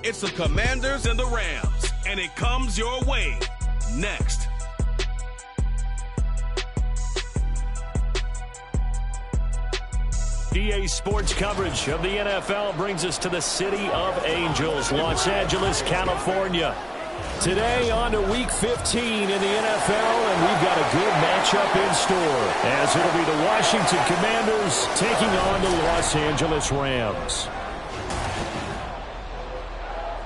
It's the Commanders and the Rams, and it comes your way next. EA Sports coverage of the NFL brings us to the City of Angels, Los Angeles, California. Today on to Week 15 in the NFL, and we've got a good matchup in store, as it'll be the Washington Commanders taking on the Los Angeles Rams.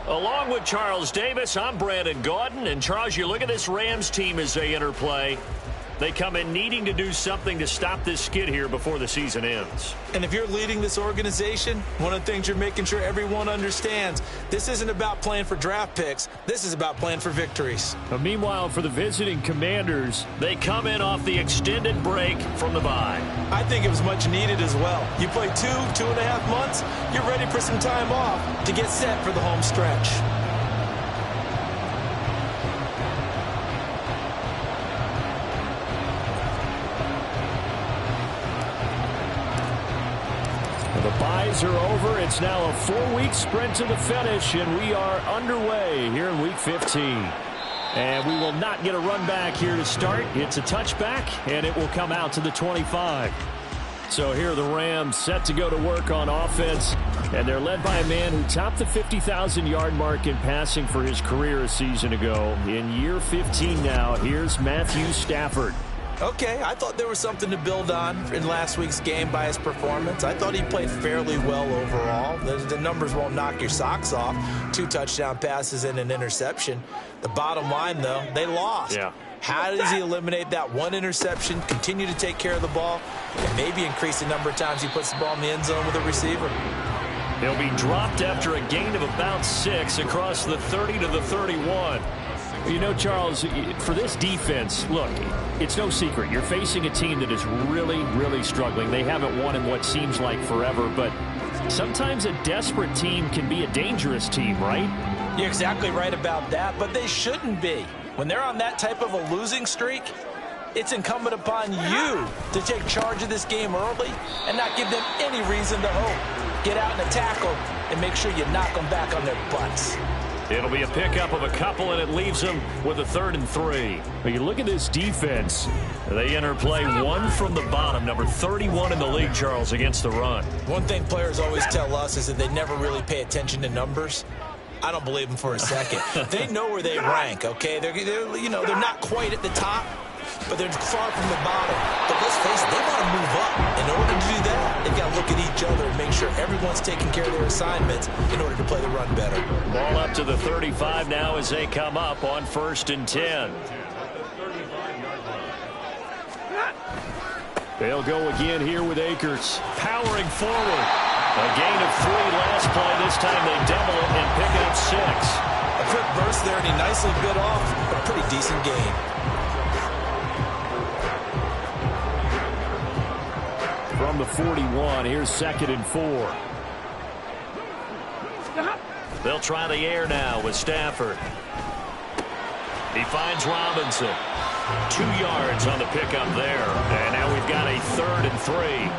Along with Charles Davis, I'm Brandon Gaudin, and Charles, you look at this Rams team as they interplay. They come in needing to do something to stop this skid here before the season ends. And if you're leading this organization, one of the things you're making sure everyone understands, this isn't about playing for draft picks. This is about playing for victories. But meanwhile, for the visiting Commanders, they come in off the extended break from the bye. I think it was much needed as well. You play 2.5 months, you're ready for some time off to get set for the home stretch. The byes are over. It's now a 4-week sprint to the finish, and we are underway here in Week 15. And we will not get a run back here to start. It's a touchback, and it will come out to the 25. So here are the Rams set to go to work on offense, and they're led by a man who topped the 50,000-yard mark in passing for his career a season ago. In year 15 now, here's Matthew Stafford. Okay, I thought there was something to build on in last week's game by his performance. I thought he played fairly well overall. The numbers won't knock your socks off. 2 touchdown passes and an interception. The bottom line, though, they lost. Yeah. How does he eliminate that one interception, continue to take care of the ball, and maybe increase the number of times he puts the ball in the end zone with a receiver? He'll be dropped after a gain of about 6 across the 30 to the 31. You know, Charles, for this defense, look, it's no secret. You're facing a team that is really, really struggling. They haven't won in what seems like forever, but sometimes a desperate team can be a dangerous team, right? You're exactly right about that, but they shouldn't be. When they're on that type of a losing streak, it's incumbent upon you to take charge of this game early and not give them any reason to hope. Get out and tackle and make sure you knock them back on their butts. It'll be a pickup of a couple, and it leaves them with a 3rd and 3. But you look at this defense. They interplay 1 from the bottom, number 31 in the league, Charles, against the run. One thing players always tell us is that they never really pay attention to numbers. I don't believe them for a second. They know where they rank, okay? They're not quite at the top, but they're far from the bottom. But let's face it, they want to move up. In order to do that, they've got to look at each other and make sure everyone's taking care of their assignments in order to play the run better. Ball up to the 35 now as they come up on 1st and 10. They'll go again here with Akers. Powering forward. A gain of 3 last play. This time they double it and pick up 6. A quick burst there, and he nicely bit off a pretty decent gain. From the 41, here's 2nd and 4. They'll try the air now with Stafford. He finds Robinson. 2 yards on the pickup there. And now we've got a 3rd and 3.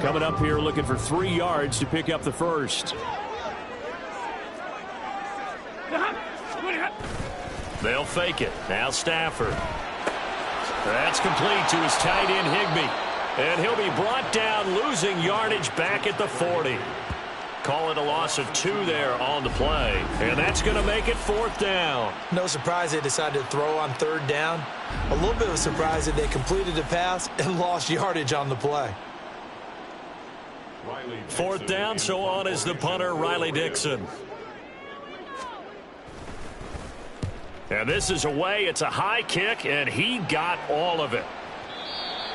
Coming up here looking for 3 yards to pick up the first. They'll fake it. Now Stafford. That's complete to his tight end, Higbee. And he'll be brought down, losing yardage back at the 40. Call it a loss of 2 there on the play. And that's going to make it 4th down. No surprise they decided to throw on 3rd down. A little bit of a surprise that they completed the pass and lost yardage on the play. 4th down, so on is the punter, Riley Dixon. And this is away. It's a high kick, and he got all of it.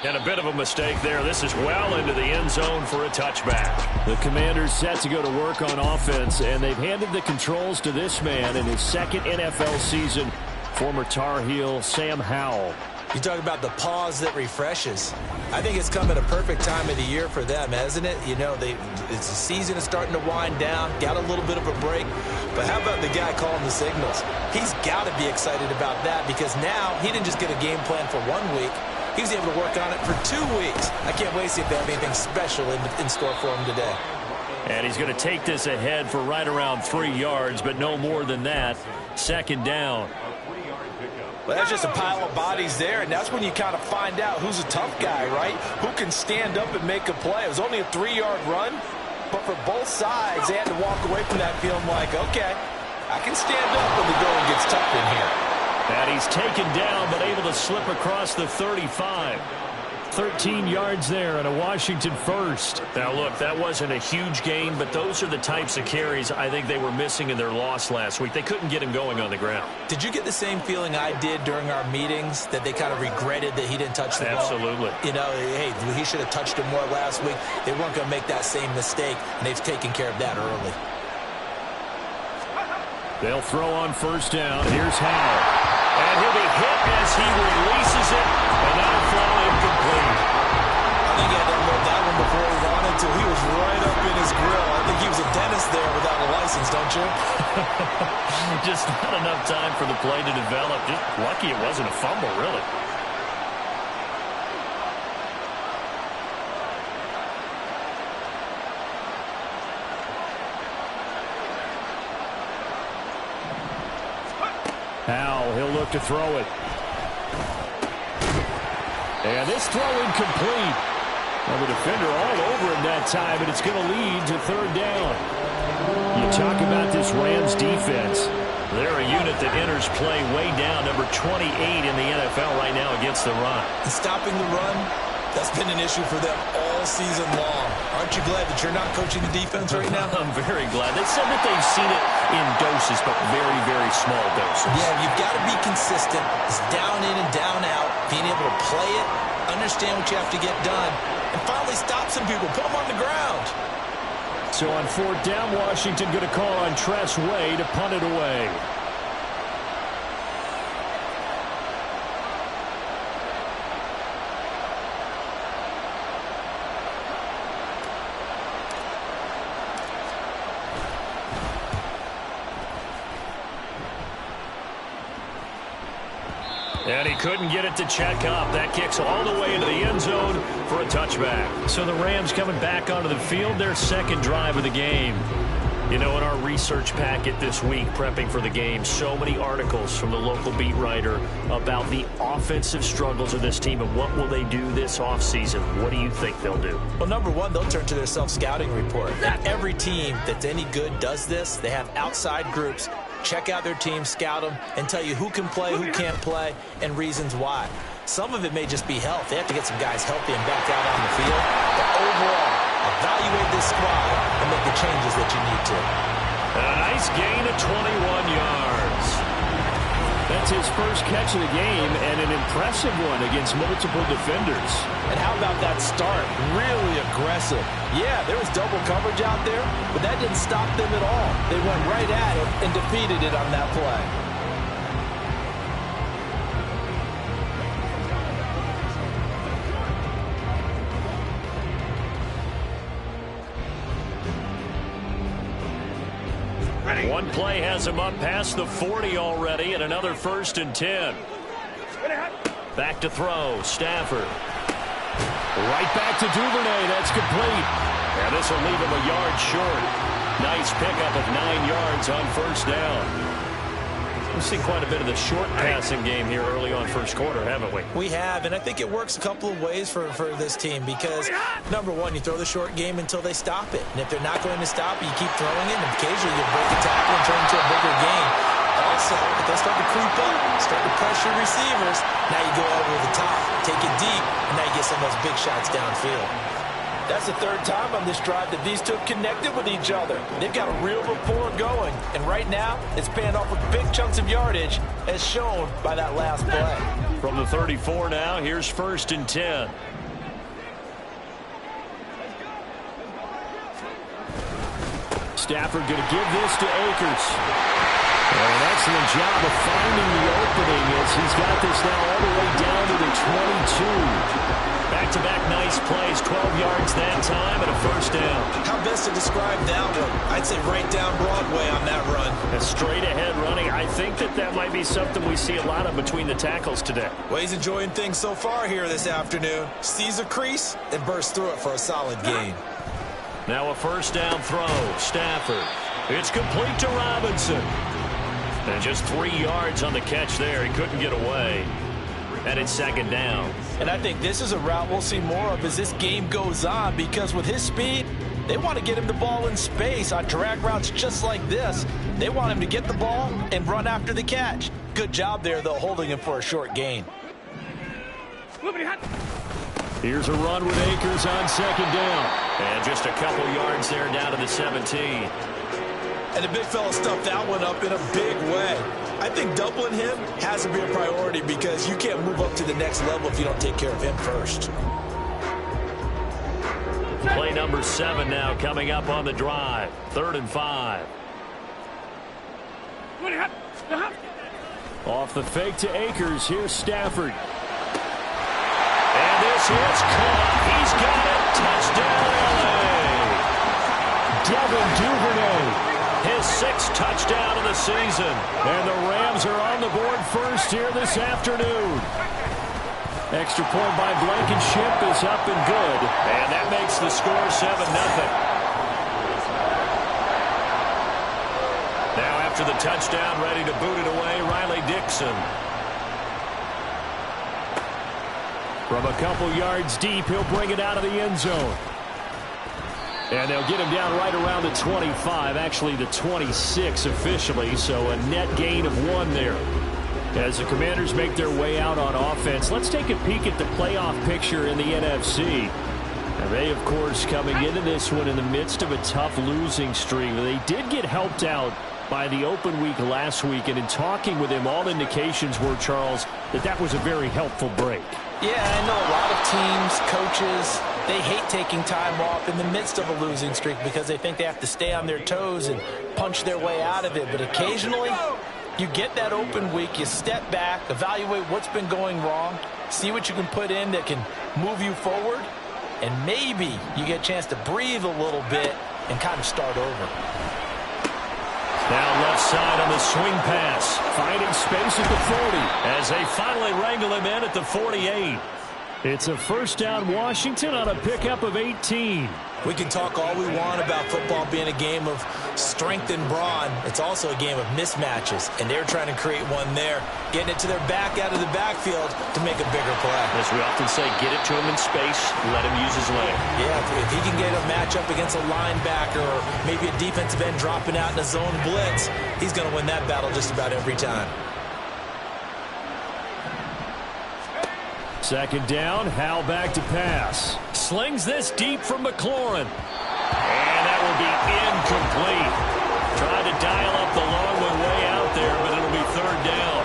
And a bit of a mistake there. This is well into the end zone for a touchback. The Commanders set to go to work on offense, and they've handed the controls to this man in his 2nd NFL season, former Tar Heel Sam Howell. You talk about the pause that refreshes. I think it's come at a perfect time of the year for them, hasn't it? You know, the season is starting to wind down, got a little bit of a break. But how about the guy calling the signals? He's got to be excited about that because now he didn't just get a game plan for 1 week. He was able to work on it for 2 weeks. I can't wait to see if they have anything special in store for him today. And he's going to take this ahead for right around 3 yards, but no more than that. Second down. Well, that's just a pile of bodies there, and that's when you kind of find out who's a tough guy, right? Who can stand up and make a play. It was only a 3-yard run, but for both sides, they had to walk away from that feeling like, okay, I can stand up when the going gets tough in here. And he's taken down, but able to slip across the 35. 13 yards there and a Washington first. Now, look, that wasn't a huge gain, but those are the types of carries I think they were missing in their loss last week. They couldn't get him going on the ground. Did you get the same feeling I did during our meetings, that they kind of regretted that he didn't touch the ball? Absolutely. You know, hey, he should have touched it more last week. They weren't going to make that same mistake, and they've taken care of that early. They'll throw on first down. Here's Howell. And he'll be hit as he releases it, and that'll fall incomplete. I think he had to unload that one before he wanted to. He was right up in his grill. I think he was a dentist there without a license, don't you? Just not enough time for the play to develop. Just lucky it wasn't a fumble, really. Howell, he'll look to throw it. And this throw incomplete. Well, the defender all over him that time, and it's going to lead to third down. You talk about this Rams defense. They're a unit that enters play way down, number 28 in the NFL right now against the run. And stopping the run, that's been an issue for them all season long. Aren't you glad that you're not coaching the defense right now? I'm very glad. They said that they've seen it in doses, but very, very small doses. Yeah, you've got to be consistent. It's down in and down out, being able to play it, understand what you have to get done, and finally stop some people, put them on the ground. So on fourth down, Washington going to call on Tress Way to punt it away. And he couldn't get it to check up. That kicks all the way into the end zone for a touchback. So the Rams coming back onto the field, their second drive of the game. You know, in our research packet this week, prepping for the game, so many articles from the local beat writer about the offensive struggles of this team and what will they do this offseason. What do you think they'll do? Well, number one, they'll turn to their self-scouting report. And every team that's any good does this. They have outside groups. Check out their team, scout them, and tell you who can play, who can't play, and reasons why. Some of it may just be health. They have to get some guys healthy and back out on the field. But overall, evaluate this squad and make the changes that you need to. A nice gain of 21 yards. That's his first catch of the game, and an impressive one against multiple defenders. And how about that start? Really aggressive. Yeah, there was double coverage out there, but that didn't stop them at all. They went right at it and defeated it on that play. One play has him up past the 40 already, and another 1st and 10. Back to throw, Stafford. Right back to Duvernay. That's complete. And this will leave him a yard short. Nice pickup of 9 yards on first down. We've seen quite a bit of the short passing game here early on first quarter, haven't we? We have, and I think it works a couple of ways for this team because, number one, you throw the short game until they stop it. And if they're not going to stop it, you keep throwing it, and occasionally you break a tackle and turn into a bigger game. Also, if they start to creep up, start to pressure receivers, now you go over the top, take it deep, and now you get some of those big shots downfield. That's the third time on this drive that these two have connected with each other. They've got a real rapport going. And right now, it's paying off with big chunks of yardage, as shown by that last play. From the 34 now, here's 1st and 10. Stafford going to give this to Akers. And an excellent job of finding the opening as he's got this now all the way down to the 22. Back back-to-back nice plays. 12 yards that time and a first down. How best to describe that one? I'd say right down Broadway on that run. A straight-ahead running. I think that might be something we see a lot of between the tackles today. Well, he's enjoying things so far here this afternoon. Sees a crease and bursts through it for a solid gain. Now a first down throw. Stafford. It's complete to Robinson. And just 3 yards on the catch there. He couldn't get away. And it's second down. And I think this is a route we'll see more of as this game goes on, because with his speed, they want to get him the ball in space on drag routes just like this. They want him to get the ball and run after the catch. Good job there, though, holding him for a short gain. Here's a run with Akers on second down. And just a couple yards there down to the 17. And the big fella stuffed that one up in a big way. I think doubling him has to be a priority because you can't move up to the next level if you don't take care of him first. Play number 7 now coming up on the drive. 3rd and 5. Off the fake to Akers. Here's Stafford. And this is caught. He's got it. Touchdown, LA. Devin Duvernay. His 6th touchdown of the season. And the Rams are on the board first here this afternoon. Extra point by Blankenship is up and good. And that makes the score 7-0. Now after the touchdown, ready to boot it away, Riley Dixon. From a couple yards deep, he'll bring it out of the end zone. And they'll get him down right around the 25, actually the 26 officially, so a net gain of 1 there. As the Commanders make their way out on offense, let's take a peek at the playoff picture in the NFC. And they, of course, coming into this one in the midst of a tough losing streak. They did get helped out by the open week last week, and in talking with him, all indications were, Charles, that was a very helpful break. Yeah, I know a lot of teams, coaches, they hate taking time off in the midst of a losing streak because they think they have to stay on their toes and punch their way out of it. But occasionally, you get that open week, you step back, evaluate what's been going wrong, see what you can put in that can move you forward, and maybe you get a chance to breathe a little bit and kind of start over. Now left side on the swing pass, finding space at the 40 as they finally wrangle him in at the 48. It's a first down Washington on a pickup of 18. We can talk all we want about football being a game of strength and brawn. It's also a game of mismatches, and they're trying to create one there, getting it to their back out of the backfield to make a bigger play. As we often say, get it to him in space, let him use his leg. Yeah, if he can get a matchup against a linebacker or maybe a defensive end dropping out in a zone blitz, he's going to win that battle just about every time. Second down, Howell back to pass. Slings this deep from McLaurin. And that will be incomplete. Tried to dial up the long one way out there, but it'll be 3rd down.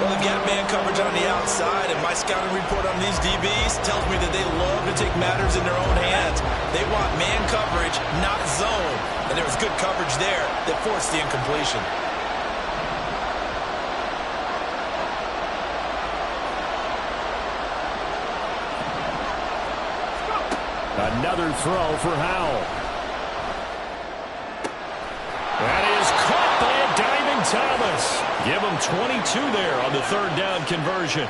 Well, they've got man coverage on the outside, and my scouting report on these DBs tells me that they love to take matters in their own hands. They want man coverage, not zone. And there was good coverage there that forced the incompletion. Another throw for Howell. That is caught by a diving Thomas. Give him 22 there on the 3rd down conversion.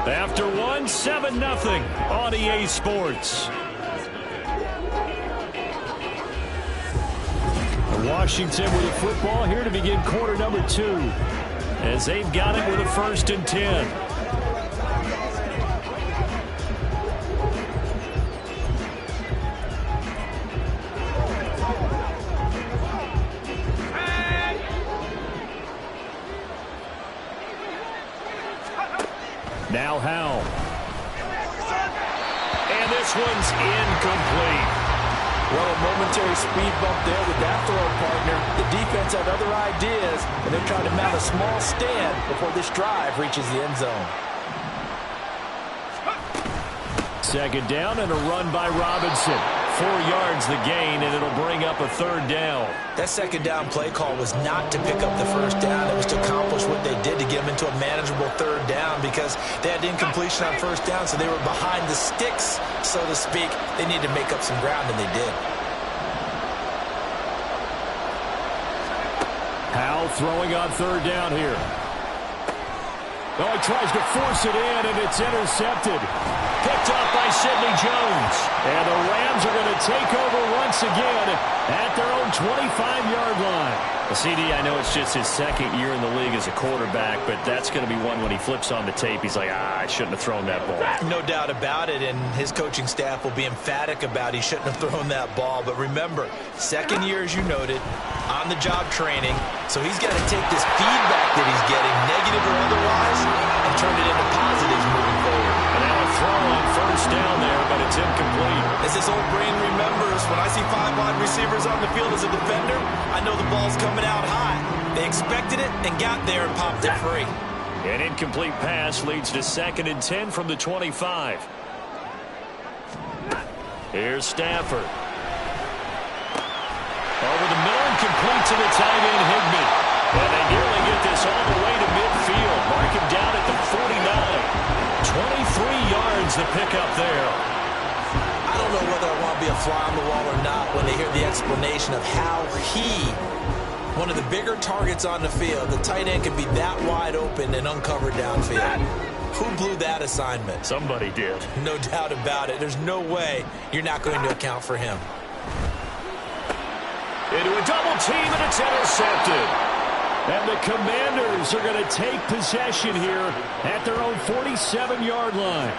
After 1, 7-0 on EA Sports. Washington with the football here to begin quarter number 2 as they've got it with a 1st and 10. Now Howell. And this one's incomplete. Well, a momentary speed bump there with that throw, partner. The defense had other ideas, and they're trying to mount a small stand before this drive reaches the end zone. Second down and a run by Robinson. 4 yards the gain, and it'll bring up a 3rd down. That 2nd down play call was not to pick up the 1st down. It was to accomplish what they did to get them into a manageable 3rd down because they had incompletion on 1st down, so they were behind the sticks, so to speak. They needed to make up some ground, and they did. Howell throwing on 3rd down here. Oh, he tries to force it in, and it's intercepted. Picked up by Sidney Jones. And the Rams are going to take over once again at their own 25-yard line. The CD, I know it's just his 2nd year in the league as a quarterback, but that's going to be one when he flips on the tape. He's like, I shouldn't have thrown that ball. No doubt about it, and his coaching staff will be emphatic about he shouldn't have thrown that ball. But remember, 2nd year, as you noted, on-the-job training, so he's got to take this feedback that he's getting, negative or otherwise, and turn it into positives moving forward. And now a throw on 1st down there, but it's incomplete. As this old brain remembers, when I see 5 wide receivers on the field as a defender, I know the ball's coming out high. They expected it and got there and popped it free. An incomplete pass leads to 2nd and 10 from the 25. Here's Stafford. Over the middle and complete to the tight end, Higbee. And they nearly get this all the way to midfield. Mark him down at the 49. 23 yards the pickup there. I don't know whether I want to be a fly on the wall or not when they hear the explanation of how one of the bigger targets on the field, the tight end can be that wide open and uncovered downfield. Who blew that assignment? Somebody did. No doubt about it. There's no way you're not going to account for him. Into a double team, and it's intercepted. And the Commanders are going to take possession here at their own 47-yard line.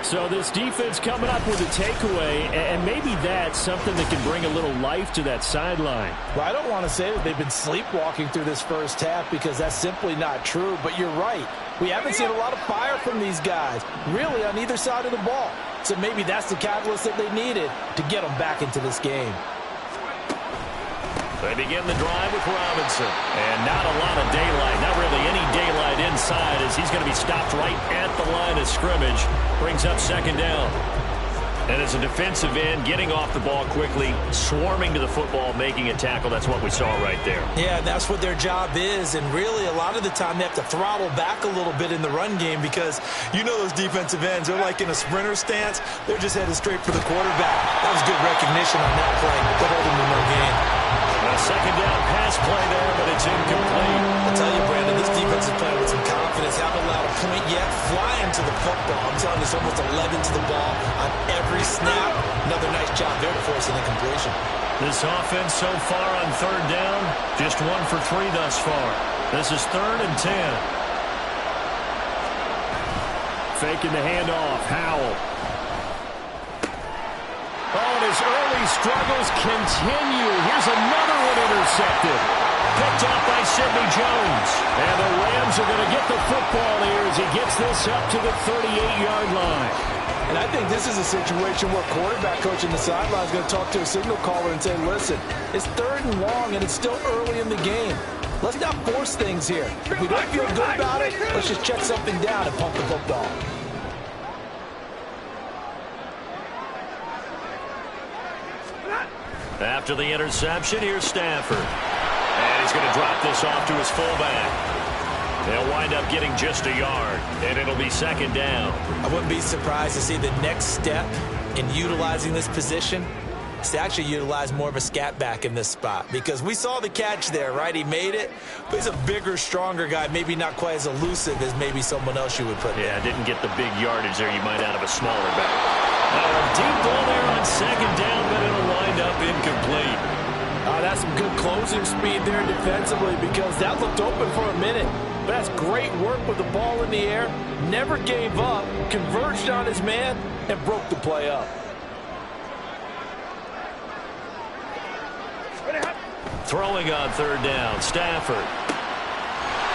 So this defense coming up with a takeaway, and maybe that's something that can bring a little life to that sideline. Well, I don't want to say that they've been sleepwalking through this 1st half because that's simply not true, but you're right. We haven't seen a lot of fire from these guys, really on either side of the ball. So maybe that's the catalyst that they needed to get them back into this game. They begin the drive with Robinson. And not a lot of daylight, not really any daylight inside as he's going to be stopped right at the line of scrimmage. Brings up 2nd down. And as a defensive end, getting off the ball quickly, swarming to the football, making a tackle, that's what we saw right there. Yeah, that's what their job is, and really a lot of the time they have to throttle back a little bit in the run game because you know those defensive ends, they're like in a sprinter stance, they're just headed straight for the quarterback. That was good recognition on that play to hold them in no game. A 2nd down pass play there, but it's incomplete. I'll tell you, Brandon, this defense is playing with some confidence. Haven't allowed a point yet. Flying to the football. I'm telling you, it's almost 11 to the ball on every snap. Another nice job there to force an incompletion. This offense so far on 3rd down, just 1 for 3 thus far. This is 3rd and 10. Faking the handoff, Howell. Oh, and his early struggles continue. Here's another one intercepted. Picked up by Sidney Jones. And the Rams are going to get the football here as he gets this up to the 38-yard line. And I think this is a situation where quarterback coach in the sideline is going to talk to a signal caller and say, listen, it's 3rd and long and it's still early in the game. Let's not force things here. If we don't feel good about it, let's just check something down and pump the football. After the interception, here's Stafford. And he's going to drop this off to his fullback. They'll wind up getting just a yard, and it'll be 2nd down. I wouldn't be surprised to see the next step in utilizing this position is to actually utilize more of a scat back in this spot because we saw the catch there, right? He made it, but he's a bigger, stronger guy, maybe not quite as elusive as maybe someone else you would put there. Yeah, didn't get the big yardage there you might out of a smaller back. A deep ball there on 2nd down, but it'll wind up incomplete. That's some good closing speed there defensively because that looked open for a minute. But that's great work with the ball in the air. Never gave up, converged on his man, and broke the play up. Throwing on 3rd down, Stafford.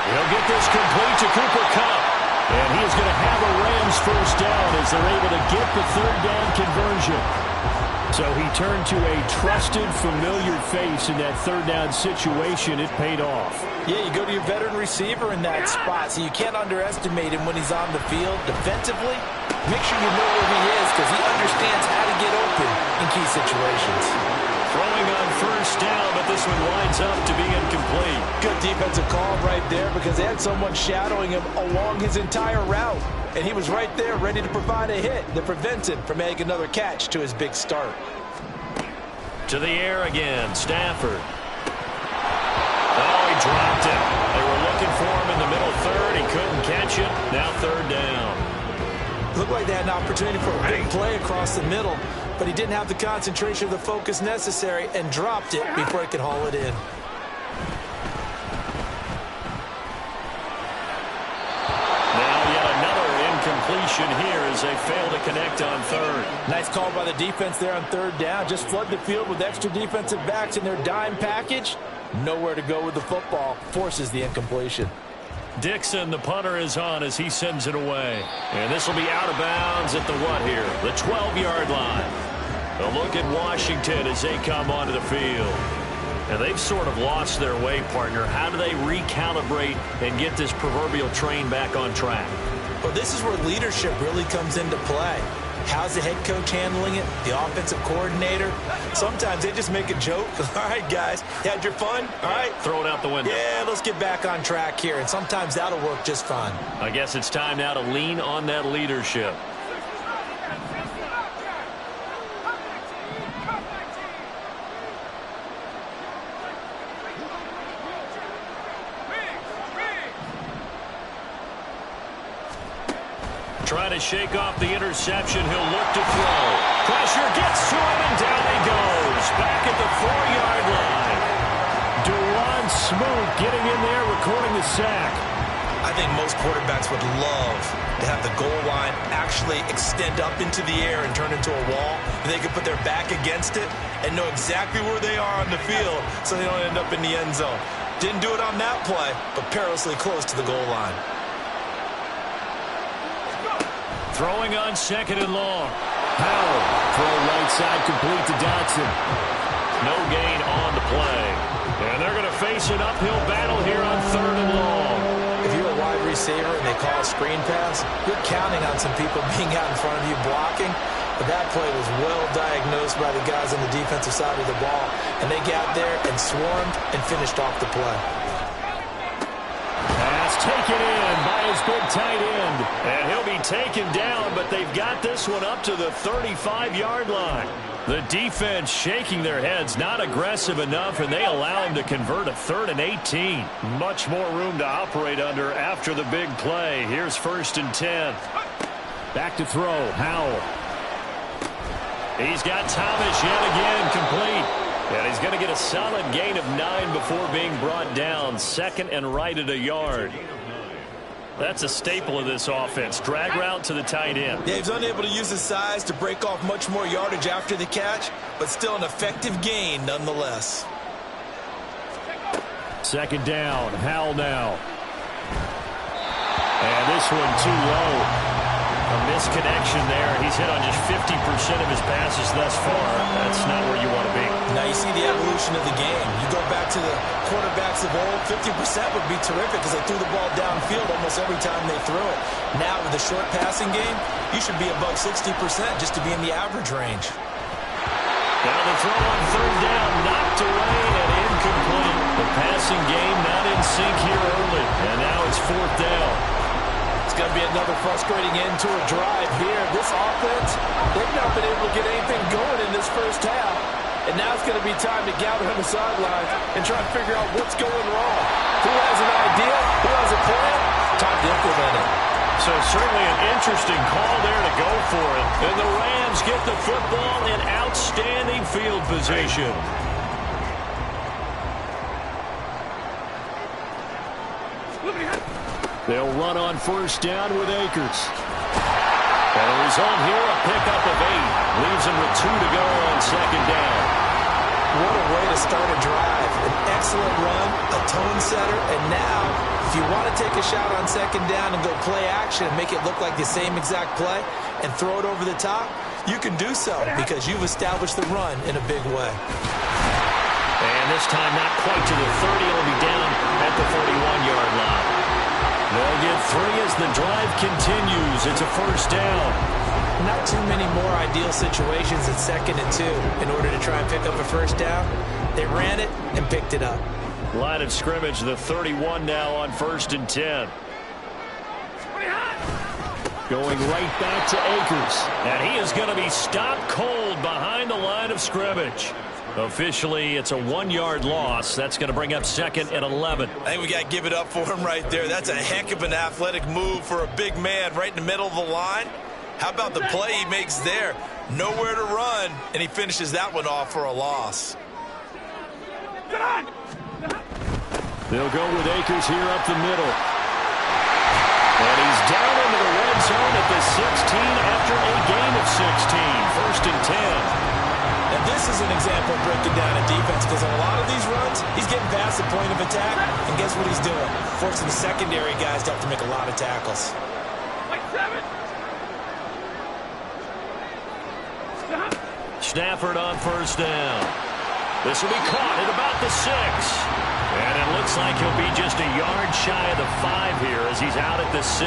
He'll get this complete to Cooper Kupp. And he is going to have a Rams 1st down as they're able to get the 3rd down conversion. So he turned to a trusted, familiar face in that 3rd down situation. It paid off. Yeah, you go to your veteran receiver in that spot, so you can't underestimate him when he's on the field. Defensively, Make sure you know where he is because he understands how to get open in key situations. Throwing on first down, but this one winds up to be incomplete. Good defensive call right there because they had someone shadowing him along his entire route. And he was right there ready to provide a hit that prevents him from making another catch to his big start. To the air again, Stafford. Oh, he dropped it. They were looking for him in the middle third. He couldn't catch it. Now third down. Looked like they had an opportunity for a big play across the middle, but he didn't have the concentration or the focus necessary and dropped it before he could haul it in. Now yet another incompletion here as they fail to connect on third. Nice call by the defense there on third down. Just flood the field with extra defensive backs in their dime package. Nowhere to go with the football. Forces the incompletion. Dixon, the punter, is on as he sends it away. And this will be out of bounds at the what here? The 12-yard line. A look at Washington as they come onto the field. And they've sort of lost their way, partner. How do they recalibrate and get this proverbial train back on track? Well, this is where leadership really comes into play. How's the head coach handling it? The offensive coordinator? Sometimes they just make a joke. All right, guys, you had your fun? All right. Throw it out the window. Yeah, let's get back on track here. And sometimes that'll work just fine. I guess it's time now to lean on that leadership. Trying to shake off the interception. He'll look to throw. Pressure gets to him, and down he goes. Back at the 4-yard line. Duran Smoot getting in there, recording the sack. I think most quarterbacks would love to have the goal line actually extend up into the air and turn into a wall. They could put their back against it and know exactly where they are on the field so they don't end up in the end zone. Didn't do it on that play, but perilously close to the goal line. Throwing on second and long. Howell, throw right side complete to Dotson. No gain on the play. And they're going to face an uphill battle here on third and long. If you're a wide receiver and they call a screen pass, you're counting on some people being out in front of you blocking. But that play was well diagnosed by the guys on the defensive side of the ball. And they got there and swarmed and finished off the play. Pass taken in by his big tight end. And he'll be taken down, but they've got this one up to the 35-yard line. The defense shaking their heads, not aggressive enough, and they allow him to convert a 3rd and 18. Much more room to operate under after the big play. Here's 1st and 10. Back to throw, Howell. He's got Thomas yet again complete. And he's going to get a solid gain of 9 before being brought down. 2nd and right at a yard. That's a staple of this offense. Drag route to the tight end. Yeah, he's unable to use his size to break off much more yardage after the catch, but still an effective gain nonetheless. 2nd down, Howell now. And this one too low. A misconnection there. He's hit on just 50% of his passes thus far. That's not where you want to be. Now you see the evolution of the game. You go back to the quarterbacks of old, 50% would be terrific because they threw the ball downfield almost every time they threw it. Now with the short passing game, you should be above 60% just to be in the average range. Now the throw on 3rd down, knocked away and incomplete. The passing game not in sync here early. And now it's 4th down. It's going to be another frustrating end to a drive here. This offense, they've not been able to get anything going in this first half. And now it's going to be time to gather on the sidelines and try to figure out what's going wrong. Who has an idea? Who has a plan? Time to implement it. So certainly an interesting call there to go for it. And the Rams get the football in outstanding field position. They'll run on 1st down with Akers. And the result here, a pickup of 8. Leaves him with 2 to go on 2nd down. What a way to start a drive. An excellent run, a tone setter, and now, if you want to take a shot on 2nd down and go play action and make it look like the same exact play and throw it over the top, you can do so because you've established the run in a big way. And this time not quite to the 30. It'll be down at the 41-yard line. They'll get 3 as the drive continues. It's a first down. Not too many more ideal situations at 2nd and 2 in order to try and pick up a first down. They ran it and picked it up. Line of scrimmage, the 31 now on 1st and 10. Going right back to Akers. And he is going to be stopped cold behind the line of scrimmage. Officially, it's a 1-yard loss. That's going to bring up 2nd and 11. I think we got to give it up for him right there. That's a heck of an athletic move for a big man right in the middle of the line. How about the play he makes there? Nowhere to run, and he finishes that one off for a loss. They'll go with Akers here up the middle. And he's down into the red zone at the 16 after a gain of 16. 1st and 10. And this is an example of breaking down a defense, because on a lot of these runs, he's getting past the point of attack, and guess what he's doing? Forcing the secondary guys to have to make a lot of tackles. Stafford on 1st down. This will be caught at about the 6. And it looks like he'll be just a yard shy of the 5 here as he's out at the 6.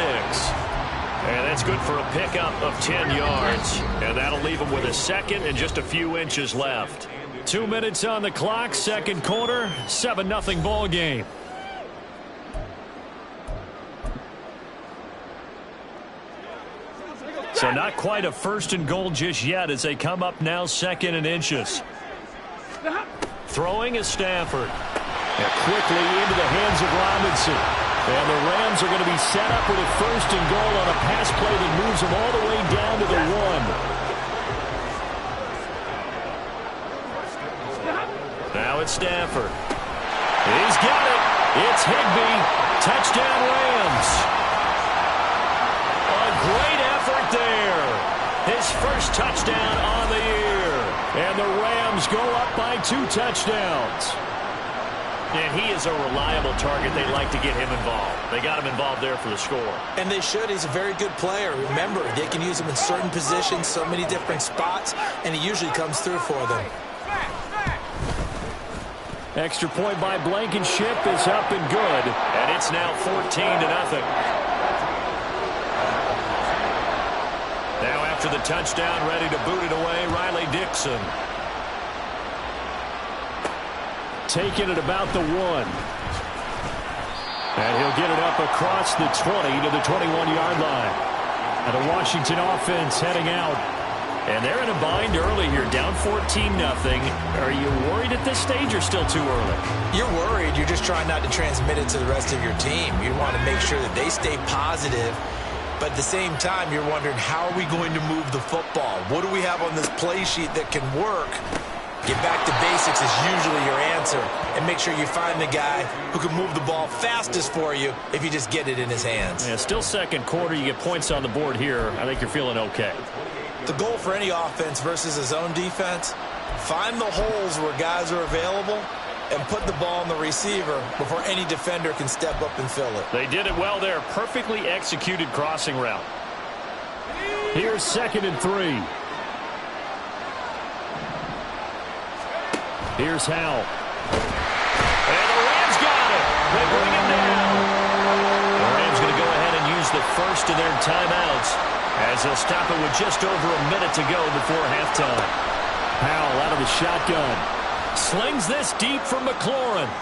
And that's good for a pickup of 10 yards. And that'll leave him with a 2nd and just a few inches left. 2 minutes on the clock, 2nd quarter, 7-0 ball game. So not quite a 1st and goal just yet as they come up now 2nd and inches. Throwing is Stafford. And quickly into the hands of Robinson. And the Rams are going to be set up with a 1st and goal on a pass play that moves them all the way down to the 1. Now it's Stafford. He's got it. It's Higbee. Touchdown Rams. A great effort there. His first touchdown on the year. And the Rams go up by 2 touchdowns. And he is a reliable target. They like to get him involved. They got him involved there for the score. And they should. He's a very good player. Remember, they can use him in certain positions, so many different spots, and he usually comes through for them. Extra point by Blankenship is up and good. And it's now 14-0. Now after the touchdown, ready to boot it away, Riley Dixon. Taking it about the 1. And he'll get it up across the 20 to the 21-yard line. And the Washington offense heading out. And they're in a bind early here, down 14-0. Are you worried at this stage or still too early? You're worried. You're just trying not to transmit it to the rest of your team. You want to make sure that they stay positive. But at the same time, you're wondering, how are we going to move the football? What do we have on this play sheet that can work? Get back to basics is usually your answer. And make sure you find the guy who can move the ball fastest for you if you just get it in his hands. Yeah, still 2nd quarter. You get points on the board here. I think you're feeling okay. The goal for any offense versus a zone defense, find the holes where guys are available and put the ball on the receiver before any defender can step up and fill it. They did it well there. Perfectly executed crossing route. Here's 2nd and 3. Here's Howell. And the Rams got it. They bring it down. The Rams going to go ahead and use the first of their timeouts as they'll stop it with just over a minute to go before halftime. Howell out of the shotgun. Slings this deep from McLaurin.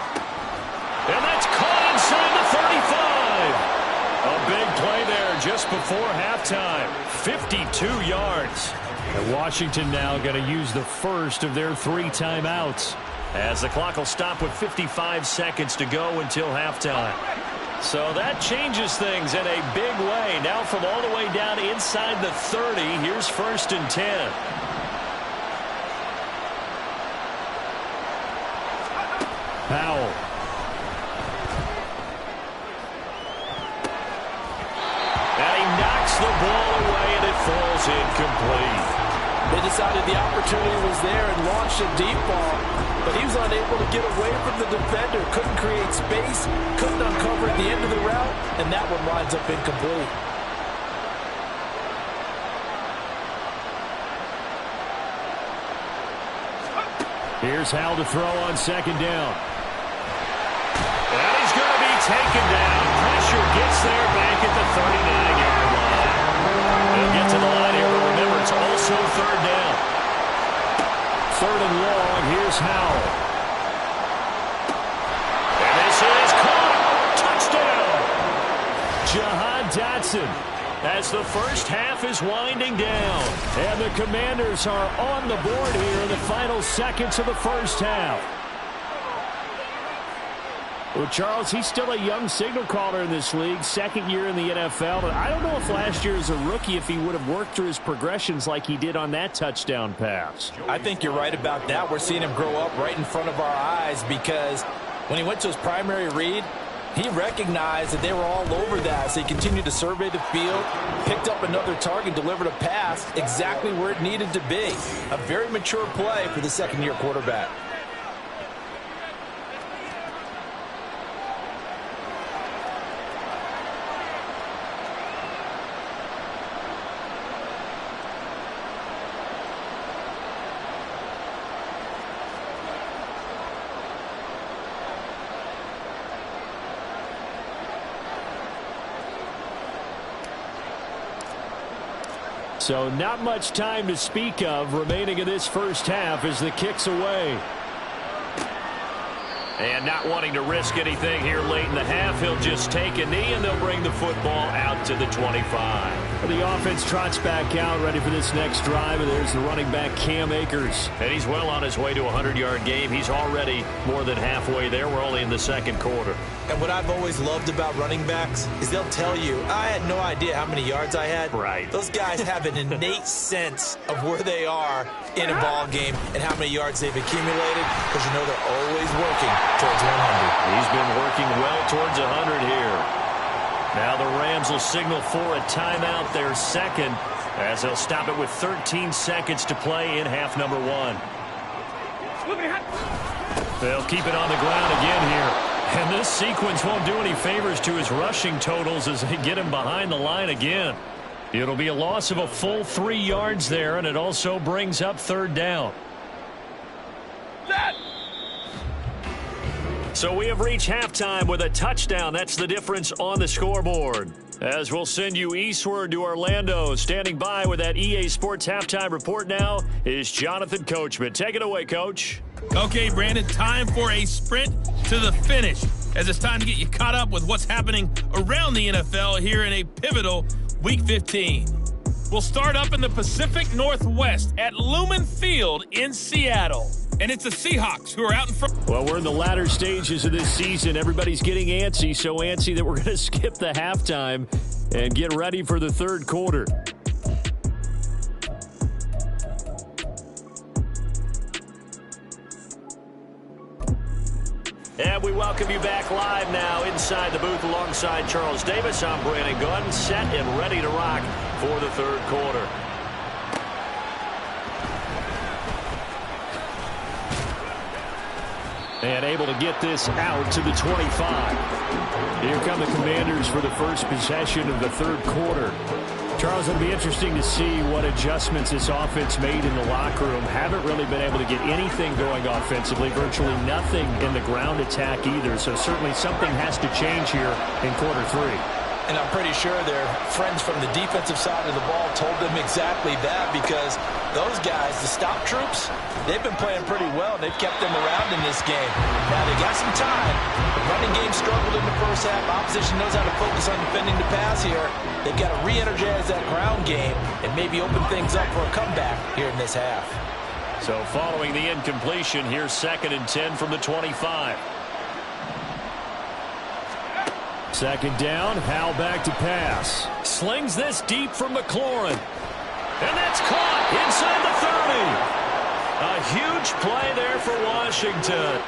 And that's caught inside the 35. A big play there just before halftime. 52 yards. And Washington now going to use the first of their 3 timeouts as the clock will stop with 55 seconds to go until halftime. So that changes things in a big way. Now from all the way down inside the 30, here's 1st and 10. Powell. And he knocks the ball away and it falls incomplete. They decided the opportunity was there and launched a deep ball, but he was unable to get away from the defender, couldn't create space, couldn't uncover at the end of the route, and that one winds up incomplete. Here's Howell to throw on 2nd down. And he's going to be taken down. Pressure pressure, gets there back at the 39-yard line. They'll get to the line here, but remember, it's also third down. Third and long, here's Howell. And this is caught. Touchdown. Jahan Dotson. As the first half is winding down. And the Commanders are on the board here in the final seconds of the first half. Well, Charles, he's still a young signal caller in this league, second year in the NFL. But I don't know if last year as a rookie, if he would have worked through his progressions like he did on that touchdown pass. I think you're right about that. We're seeing him grow up right in front of our eyes because when he went to his primary read, he recognized that they were all over that, so he continued to survey the field, picked up another target, delivered a pass exactly where it needed to be. A very mature play for the second-year quarterback. So not much time to speak of remaining in this first half as the kick's away. And not wanting to risk anything here late in the half, he'll just take a knee and they'll bring the football out to the 25. The offense trots back out, ready for this next drive, and there's the running back Cam Akers. And he's well on his way to a 100-yard game. He's already more than halfway there. We're only in the second quarter. And what I've always loved about running backs is they'll tell you, I had no idea how many yards I had. Right. Those guys have an innate sense of where they are in a ball game and how many yards they've accumulated because you know they're always working towards 100. He's been working well towards 100 here. Now the Rams will signal for a timeout, their second, as they'll stop it with 13 seconds to play in half number one. They'll keep it on the ground again here. And this sequence won't do any favors to his rushing totals as they get him behind the line again. It'll be a loss of a full 3 yards there, and it also brings up third down. So we have reached halftime with a touchdown. That's the difference on the scoreboard. As we'll send you eastward to Orlando. Standing by with that EA Sports halftime report now is Jonathan Coachman. Take it away, Coach. Okay, Brandon, time for a sprint to the finish, as it's time to get you caught up with what's happening around the NFL here in a pivotal Week 15. We'll start up in the Pacific Northwest at Lumen Field in Seattle. And it's the Seahawks who are out in front. Well, we're in the latter stages of this season. Everybody's getting antsy, so antsy that we're going to skip the halftime and get ready for the third quarter. And we welcome you back live now inside the booth alongside Charles Davis. I'm Brandon Gunn, set and ready to rock for the third quarter. And able to get this out to the 25. Here come the Commanders for the first possession of the third quarter. Charles, it'll be interesting to see what adjustments this offense made in the locker room. Haven't really been able to get anything going offensively, virtually nothing in the ground attack either. So certainly something has to change here in quarter three. And I'm pretty sure their friends from the defensive side of the ball told them exactly that, because those guys, the stop troops, they've been playing pretty well. They've kept them around in this game. Now, they got some time. The running game struggled in the first half. Opposition knows how to focus on defending the pass here. They've got to re-energize that ground game and maybe open things up for a comeback here in this half. So following the incompletion, here's 2nd and 10 from the 25. Second down, Howell back to pass. Slings this deep from McLaurin. And that's caught inside the 30. A huge play there for Washington.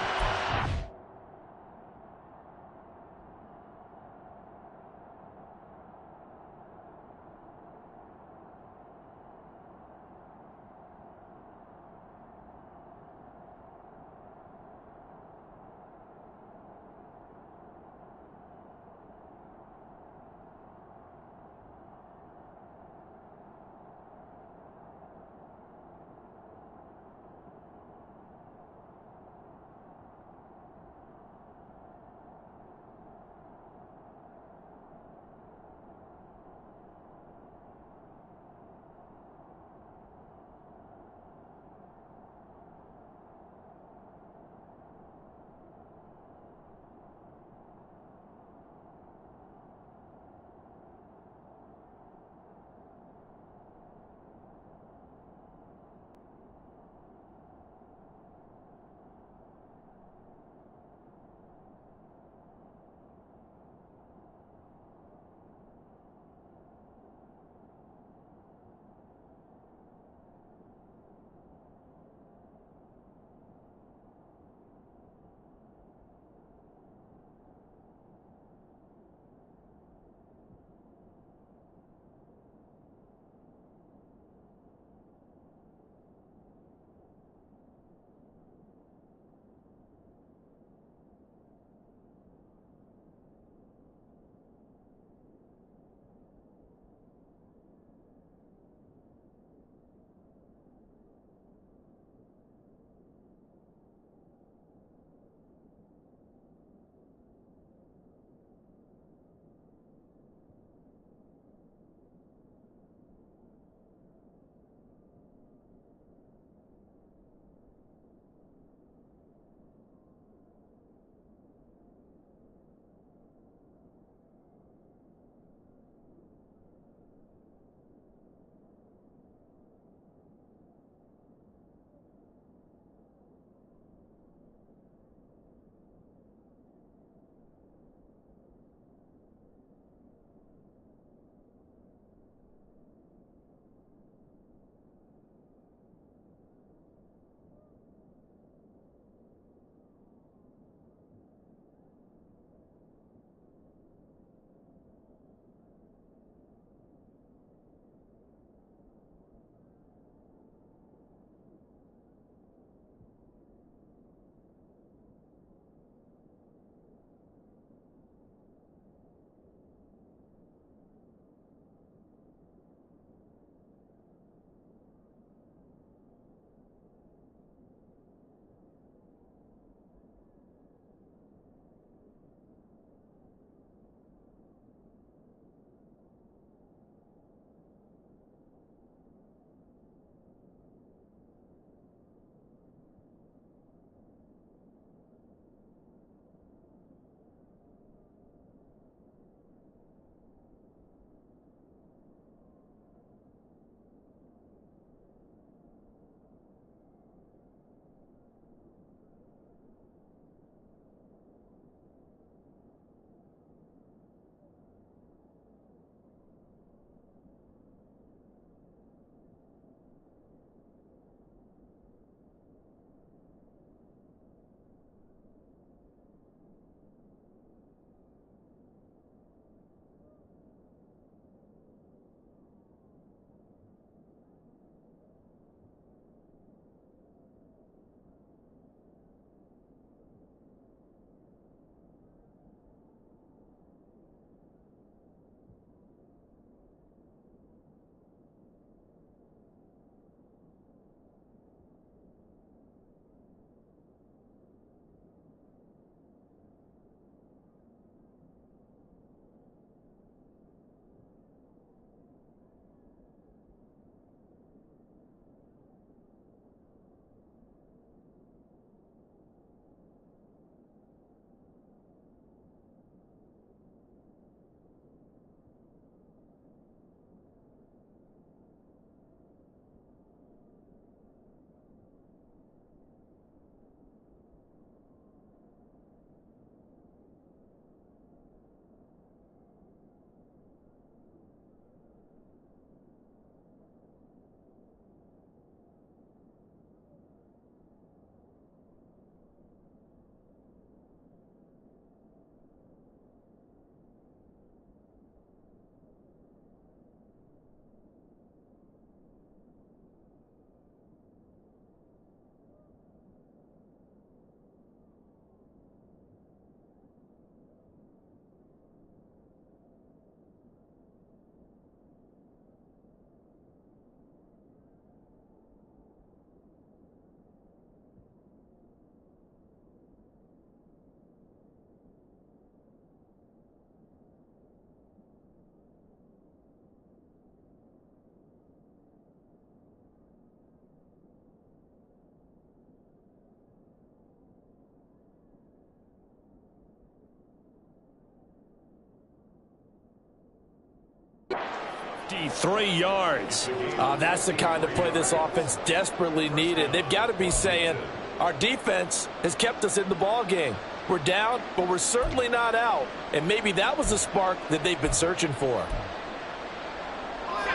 53 yards. That's the kind of play this offense desperately needed. They've got to be saying, our defense has kept us in the ball game. We're down, but we're certainly not out. And maybe that was the spark that they've been searching for.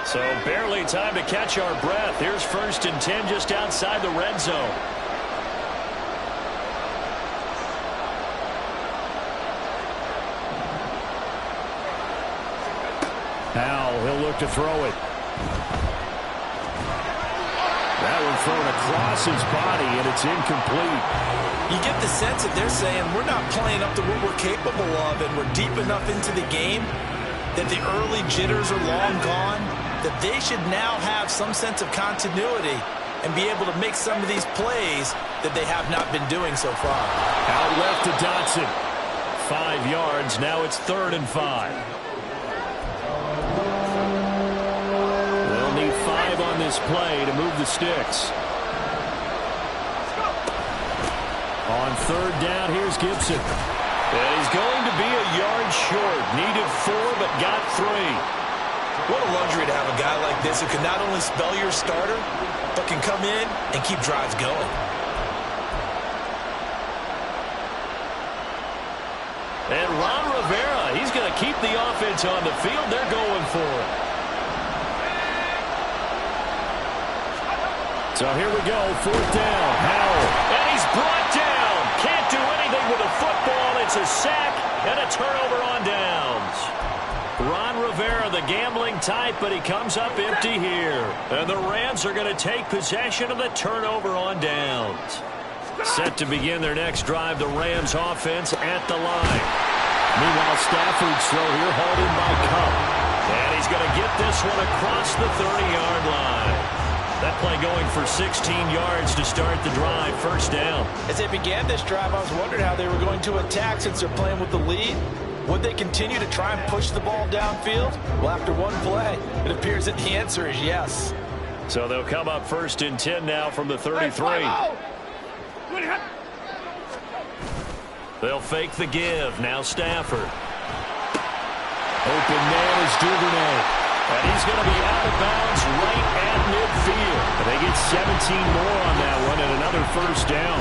So barely time to catch our breath. Here's 1st and 10 just outside the red zone. Now he'll look to throw it. That one thrown across his body, and it's incomplete. You get the sense that they're saying we're not playing up to what we're capable of, and we're deep enough into the game that the early jitters are long gone, that they should now have some sense of continuity and be able to make some of these plays that they have not been doing so far. Out left to Dotson. 5 yards. Now it's 3rd and 5. They'll need 5 on this play to move the sticks. On 3rd down, here's Gibson. And he's going to be a yard short. Needed 4, but got 3. What a luxury to have a guy like this who can not only spell your starter, but can come in and keep drives going. And Ron Rivera, he's going to keep the offense on the field. They're going for it. So here we go, 4th down. Howell. And he's brought down. Can't do anything with a football. It's a sack and a turnover on downs. Ron Rivera, the gambling type, but he comes up empty here. And the Rams are going to take possession of the turnover on downs. Set to begin their next drive, the Rams offense at the line. Meanwhile, Stafford's throw here hauled in by Cup. And he's going to get this one across the 30-yard line. That play going for 16 yards to start the drive. 1st down. As they began this drive, I was wondering how they were going to attack since they're playing with the lead. Would they continue to try and push the ball downfield? Well, after one play, it appears that the answer is yes. So they'll come up 1st and 10 now from the 33. They'll fake the give. Now Stafford. Open man is Duvernay. And he's going to be out of bounds right at midfield. And they get 17 more on that one and another 1st down.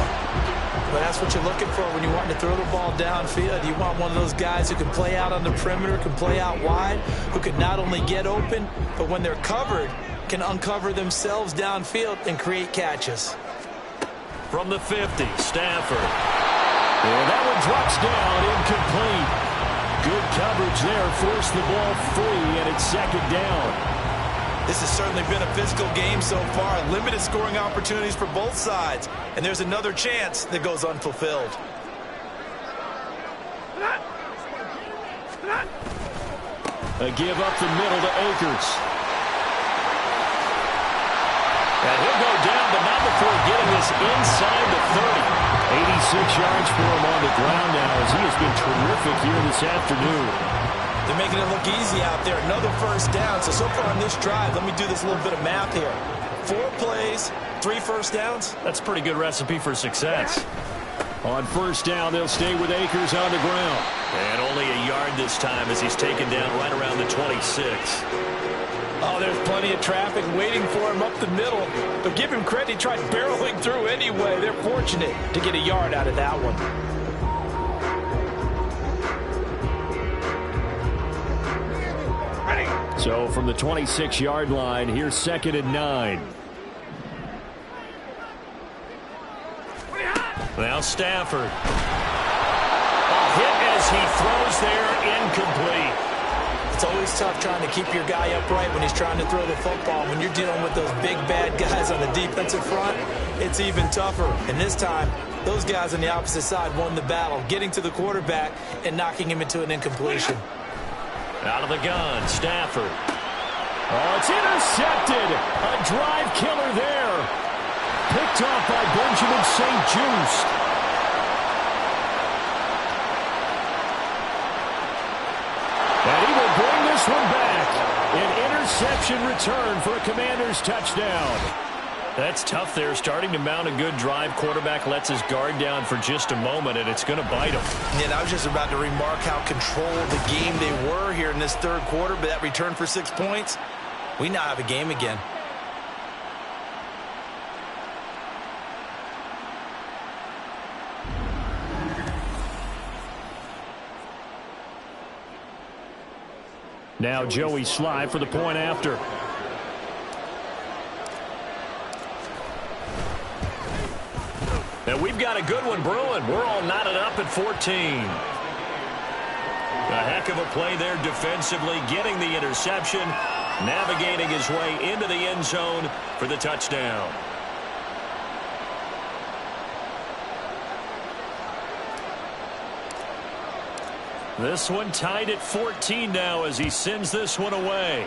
But that's what you're looking for when you want to throw the ball downfield. You want one of those guys who can play out on the perimeter, can play out wide, who can not only get open, but when they're covered, can uncover themselves downfield and create catches. From the 50, Stafford. And that one drops down, incomplete. Good coverage there, forced the ball free, and it's 2nd down. This has certainly been a physical game so far. Limited scoring opportunities for both sides. And there's another chance that goes unfulfilled. A give up the middle to Akers. And he'll go down, but not before getting this inside the 30. 86 yards for him on the ground now as he has been terrific here this afternoon. They're making it look easy out there. Another 1st down. So far on this drive, let me do this little bit of math here. 4 plays, 3 1st downs. That's a pretty good recipe for success. On 1st down, they'll stay with Akers on the ground. And only a yard this time as he's taken down right around the 26. Oh, there's plenty of traffic waiting for him up the middle. But give him credit, he tried barreling through anyway. They're fortunate to get a yard out of that one. So from the 26-yard line, here's 2nd and 9. Now Stafford. A hit as he throws there, incomplete. It's always tough trying to keep your guy upright when he's trying to throw the football. When you're dealing with those big, bad guys on the defensive front, it's even tougher. And this time, those guys on the opposite side won the battle, getting to the quarterback and knocking him into an incompletion. Out of the gun, Stafford. Oh, it's intercepted. A drive killer there. Picked off by Benjamin St-Juste. And he will bring this one back. An interception return for a Commanders touchdown. That's tough there. Starting to mount a good drive. Quarterback lets his guard down for just a moment, and it's going to bite him. And I was just about to remark how controlled the game they were here in this third quarter, but that return for 6 points, we now have a game again. Now Joey Sly for the point after. And we've got a good one brewing. We're all knotted up at 14. A heck of a play there defensively, getting the interception, navigating his way into the end zone for the touchdown. This one tied at 14 now as he sends this one away.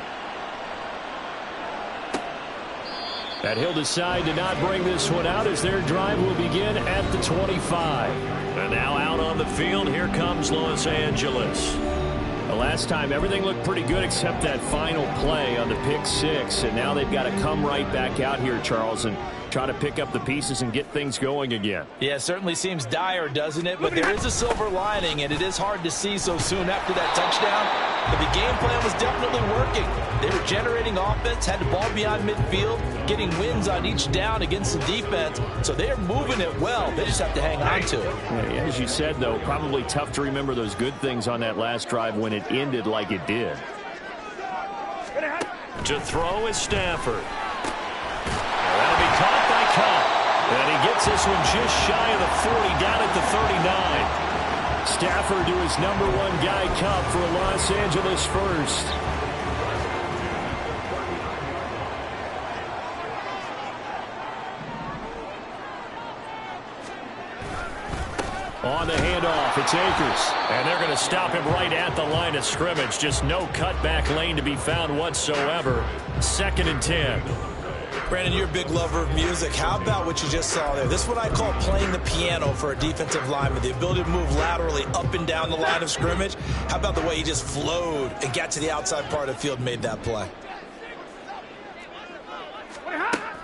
And he'll decide to not bring this one out as their drive will begin at the 25. And now out on the field, here comes Los Angeles. The last time, everything looked pretty good except that final play on the pick six. And now they've got to come right back out here, Charles, and try to pick up the pieces and get things going again. Yeah, it certainly seems dire, doesn't it? But there is a silver lining, and it is hard to see so soon after that touchdown. But the game plan was definitely working. They were generating offense, had the ball beyond midfield, getting wins on each down against the defense. So they're moving it well. They just have to hang on to it. Yeah, as you said, though, probably tough to remember those good things on that last drive when it ended like it did. To throw is Stafford. That'll be caught by Cup. And he gets this one just shy of the 40, down at the 39. Stafford to his number one guy, Cup, for Los Angeles first. On the handoff, it's Akers. And they're going to stop him right at the line of scrimmage. Just no cutback lane to be found whatsoever. 2nd and 10. Brandon, you're a big lover of music. How about what you just saw there? This is what I call playing the piano for a defensive lineman. The ability to move laterally up and down the line of scrimmage. How about the way he just flowed and got to the outside part of the field and made that play?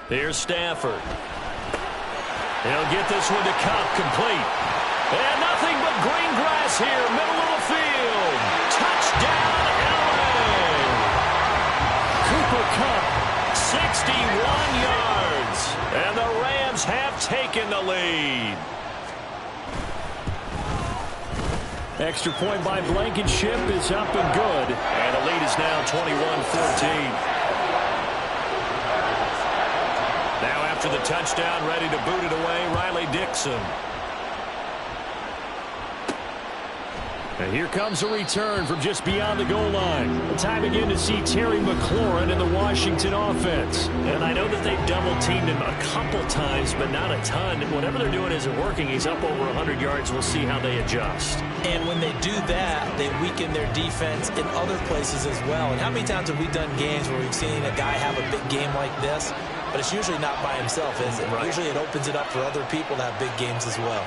Here's Stafford. He'll get this one to Cup, complete. And nothing but green grass here, middle of the field. Touchdown, LA! Cooper Kupp, 61 yards. And the Rams have taken the lead. Extra point by Blankenship is up and good. And the lead is now 21-14. Now after the touchdown, ready to boot it away, Riley Dixon. And here comes a return from just beyond the goal line. Time again to see Terry McLaurin in the Washington offense. And I know that they've double-teamed him a couple times, but not a ton. Whatever they're doing isn't working. He's up over 100 yards. We'll see how they adjust. And when they do that, they weaken their defense in other places as well. And how many times have we done games where we've seen a guy have a big game like this? But it's usually not by himself, is it? Right. Usually it opens it up for other people to have big games as well.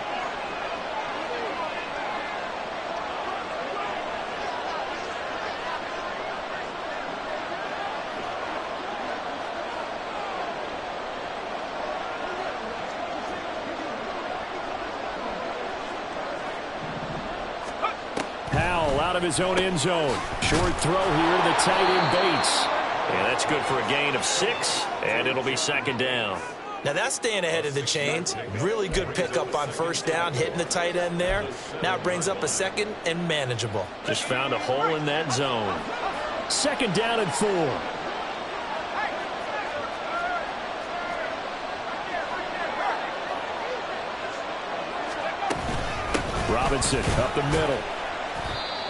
Out of his own end zone. Short throw here to the tight end Bates. And that's good for a gain of 6, and it'll be 2nd down. Now that's staying ahead of the chains. Really good pickup on 1st down, hitting the tight end there. Now it brings up a 2nd and manageable. Just found a hole in that zone. 2nd down and 4. Robinson up the middle.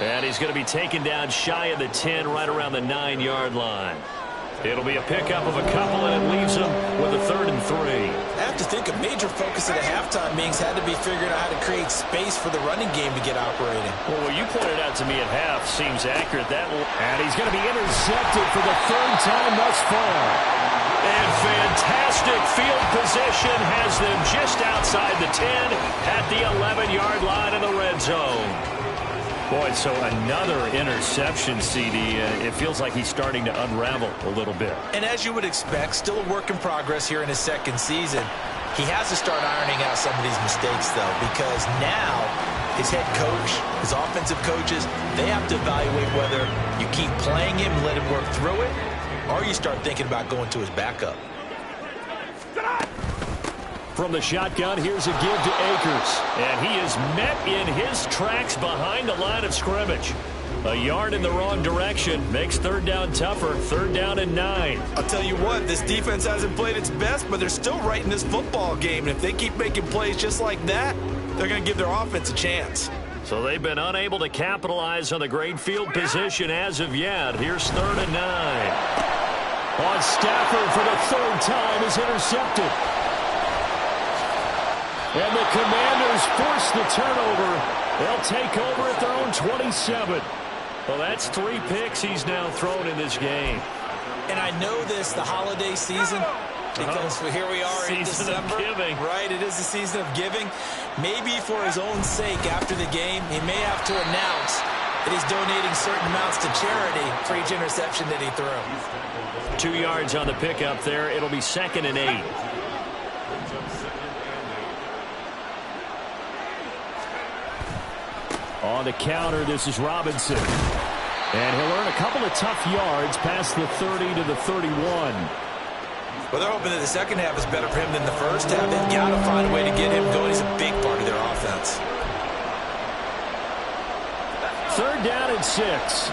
And he's going to be taken down shy of the 10, right around the 9-yard line. It'll be a pickup of a couple, and it leaves them with a 3rd and 3. I have to think a major focus of the halftime meetings had to be figuring out how to create space for the running game to get operating. Well, what you pointed out to me at half seems accurate. And he's going to be intercepted for the 3rd time thus far. And fantastic field position has them just outside the 10 at the 11-yard line in the red zone. Boy, so another interception, CD. It feels like he's starting to unravel a little bit. And as you would expect, still a work in progress here in his second season. He has to start ironing out some of these mistakes, though, because now his head coach, his offensive coaches, they have to evaluate whether you keep playing him and let him work through it, or you start thinking about going to his backup. From the shotgun, here's a give to Akers. And he is met in his tracks behind the line of scrimmage. A yard in the wrong direction makes third down tougher. Third down and 9. I'll tell you what, this defense hasn't played its best, but they're still right in this football game. And if they keep making plays just like that, they're going to give their offense a chance. So they've been unable to capitalize on the great field position as of yet. Here's third and 9. On Stafford for the third time is intercepted. And the Commanders force the turnover. They'll take over at their own 27. Well, that's 3 picks he's now thrown in this game. And I know this, the holiday season, because here we are in December. Giving. Right, it is the season of giving. Maybe for his own sake after the game, he may have to announce that he's donating certain amounts to charity for each interception that he threw. 2 yards on the pickup there. It'll be second and 8. On the counter, this is Robinson. And he'll earn a couple of tough yards past the 30 to the 31. Well, they're hoping that the second half is better for him than the first half. They've got to find a way to get him going. He's a big part of their offense. Third down and 6.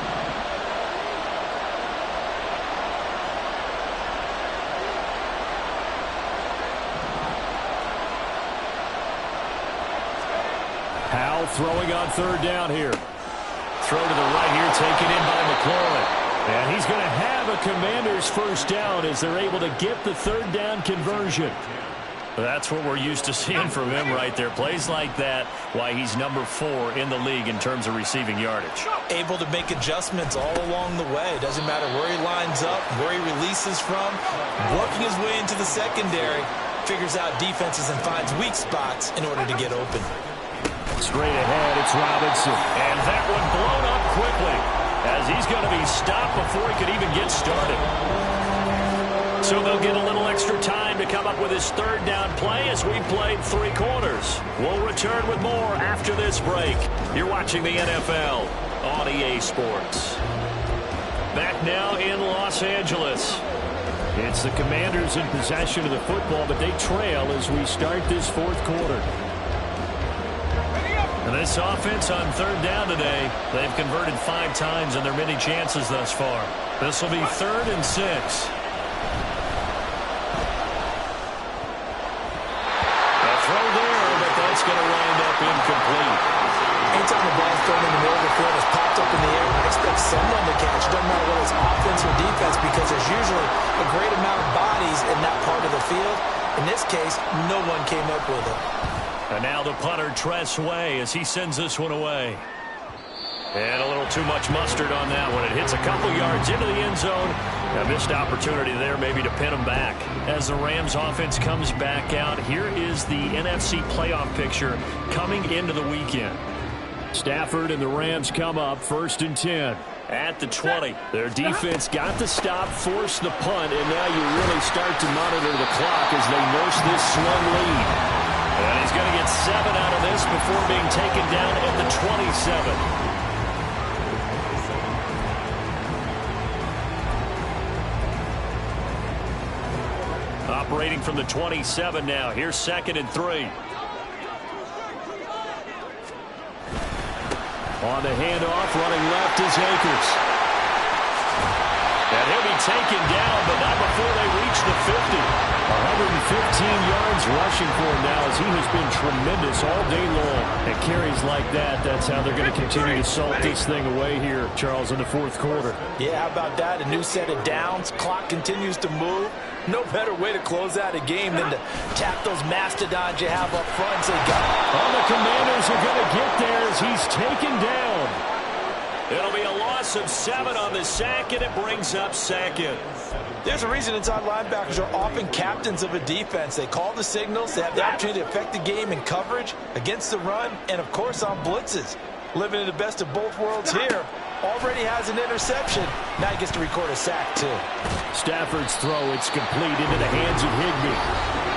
Powell throwing on third down here. Throw to the right here, taken in by McLaurin. And he's going to have a Commanders first down as they're able to get the third down conversion. That's what we're used to seeing from him right there. Plays like that, why he's number 4 in the league in terms of receiving yardage. Able to make adjustments all along the way. Doesn't matter where he lines up, where he releases from. Working his way into the secondary, figures out defenses and finds weak spots in order to get open. Straight ahead, it's Robinson. And that one blown up quickly as he's going to be stopped before he could even get started. So they'll get a little extra time to come up with his third down play as we played 3 quarters. We'll return with more after this break. You're watching the NFL on EA Sports. Back now in Los Angeles. It's the Commanders in possession of the football, but they trail as we start this 4th quarter. And this offense on third down today, they've converted 5 times in their many chances thus far. This will be 3rd and 6. A throw there, but that's going to wind up incomplete. Anytime the ball's thrown in the middle of the field, it's popped up in the air, I expect someone to catch. It doesn't matter whether it's offense or defense, because there's usually a great amount of bodies in that part of the field. In this case, no one came up with it. And now the punter, Tress Way, as he sends this one away. And a little too much mustard on that one. It hits a couple yards into the end zone. A missed opportunity there maybe to pin them back. As the Rams offense comes back out, here is the NFC playoff picture coming into the weekend. Stafford and the Rams come up 1st and 10. At the 20. Their defense got the stop, forced the punt, and now you really start to monitor the clock as they nurse this swung lead. And he's going to get 7 out of this before being taken down at the 27. Operating from the 27 now. Here's 2nd and 3. On the handoff, running left is Akers. And he'll be taken down, but not before they reach the 50. 115 yards rushing for him now as he has been tremendous all day long. And carries like that, that's how they're going to continue to salt this thing away here, Charles, in the 4th quarter. Yeah, how about that? A new set of downs. Clock continues to move. No better way to close out a game than to tap those mastodons you have up front and say, go. Well, the Commanders are going to get there as he's taken down. It'll be a loss of 7 on the sack, and it brings up 2nd. There's a reason inside linebackers are often captains of a defense. They call the signals. They have the opportunity to affect the game in coverage, against the run, and, of course, on blitzes. living in the best of both worlds here. Already has an interception. Now he gets to record a sack, too. Stafford's throw, it's complete into the hands of Higbee.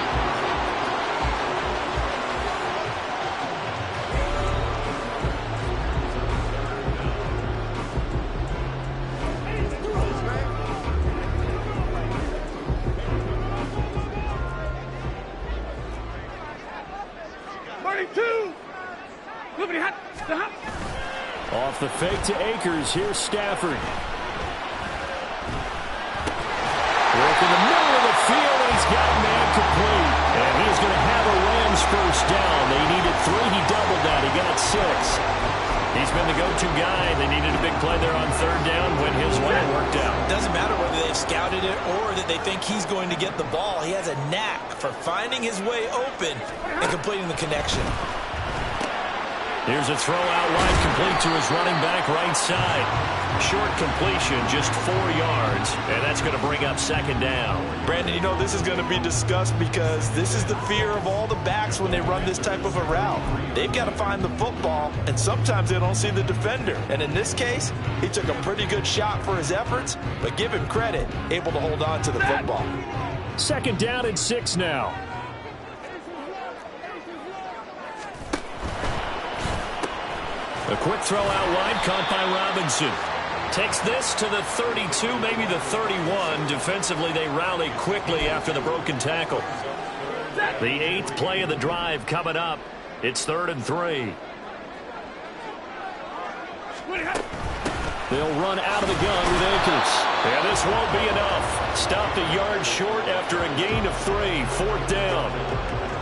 Off the fake to Akers. Here's Stafford. Work in the middle of the field, and he's got a man complete. And he's going to have a Rams first down. They needed 3. He doubled that. He got 6. He's been the go-to guy. They needed a big play there on 3rd down when his way worked out. It doesn't matter whether they've scouted it or that they think he's going to get the ball. He has a knack for finding his way open and completing the connection. Here's a throw out wide, complete to his running back right side. Short completion, just 4 yards, and that's going to bring up 2nd down. Brandon, you know this is going to be discussed because this is the fear of all the backs when they run this type of a route. They've got to find the football, and sometimes they don't see the defender. And in this case, he took a pretty good shot for his efforts, but give him credit, able to hold on to the football. 2nd down and 6 now. A quick throw out wide, caught by Robinson. Takes this to the 32, maybe the 31. Defensively, they rally quickly after the broken tackle. The 8th play of the drive coming up. It's 3rd and 3. They'll run out of the gun with Akers. And this won't be enough. Stopped a yard short after a gain of 3. 4th down.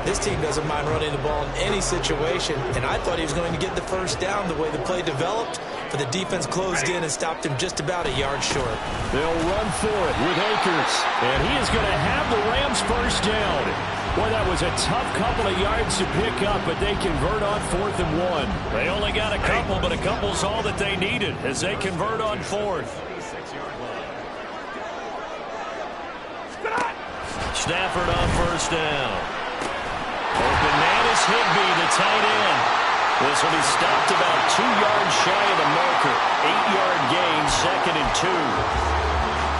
This team doesn't mind running the ball in any situation, and I thought he was going to get the first down the way the play developed, but the defense closed in and stopped him just about a yard short. They'll run for it with Akers, and he is going to have the Rams first down. Boy, that was a tough couple of yards to pick up, but they convert on 4th and 1. They only got a couple, but a couple's all that they needed as they convert on 4th. Stafford on first down. Open man is Higbee, the tight end. This will be stopped about 2 yards shy of the marker. 8-yard gain, 2nd and 2.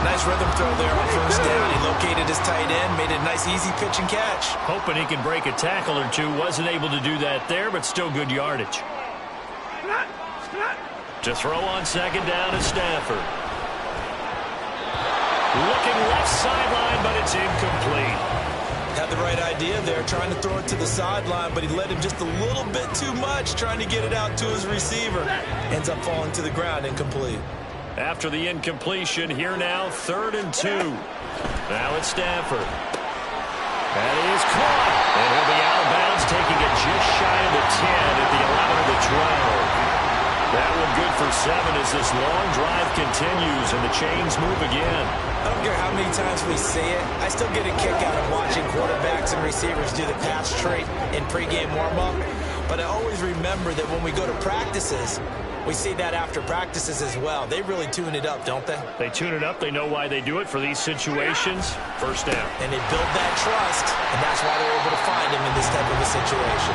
Nice rhythm throw there on first down. He located his tight end, made a nice easy pitch and catch. Hoping he can break a tackle or two. Wasn't able to do that there, but still good yardage. To throw on 2nd down is Stafford. Looking left sideline, but it's incomplete. Had the right idea there, trying to throw it to the sideline, but he led him just a little bit too much, trying to get it out to his receiver. Ends up falling to the ground, incomplete. After the incompletion, here now, 3rd and 2. Now it's Stafford. That is caught. And he'll be out of bounds, taking it just shy of the 10 at the 11 of the 12. That one good for 7 as this long drive continues and the chains move again. I don't care how many times we see it. I still get a kick out of watching quarterbacks and receivers do the pass trait in pregame warm-up. But I always remember that when we go to practices, we see that after practices as well. They really tune it up, don't they? They tune it up. They know why they do it for these situations. First down. And they build that trust, and that's why they're able to find him in this type of a situation.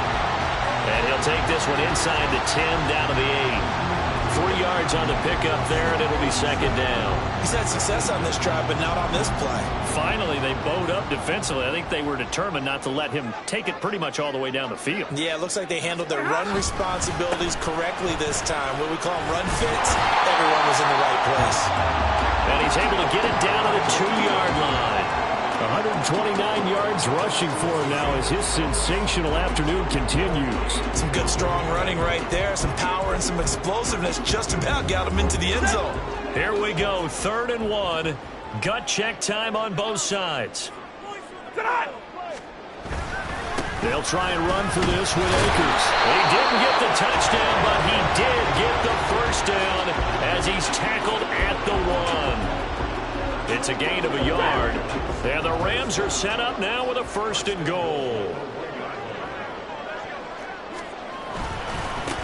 And he'll take this one inside the 10, down to the 8. 3 yards on the pickup there, and it'll be 2nd down. He's had success on this drive, but not on this play. Finally, they bowed up defensively. I think they were determined not to let him take it pretty much all the way down the field. Yeah, it looks like they handled their run responsibilities correctly this time. What we call them run fits, everyone was in the right place. And he's able to get it down to the 2-yard line. 129 yards rushing for him now as his sensational afternoon continues. Some good, strong running right there. Some power and some explosiveness just about got him into the end zone. Here we go, 3rd and 1. Gut check time on both sides. They'll try and run for this with Akers. He didn't get the touchdown, but he did get the first down as he's tackled at the 1. It's a gain of a yard. And the Rams are set up now with a 1st and goal.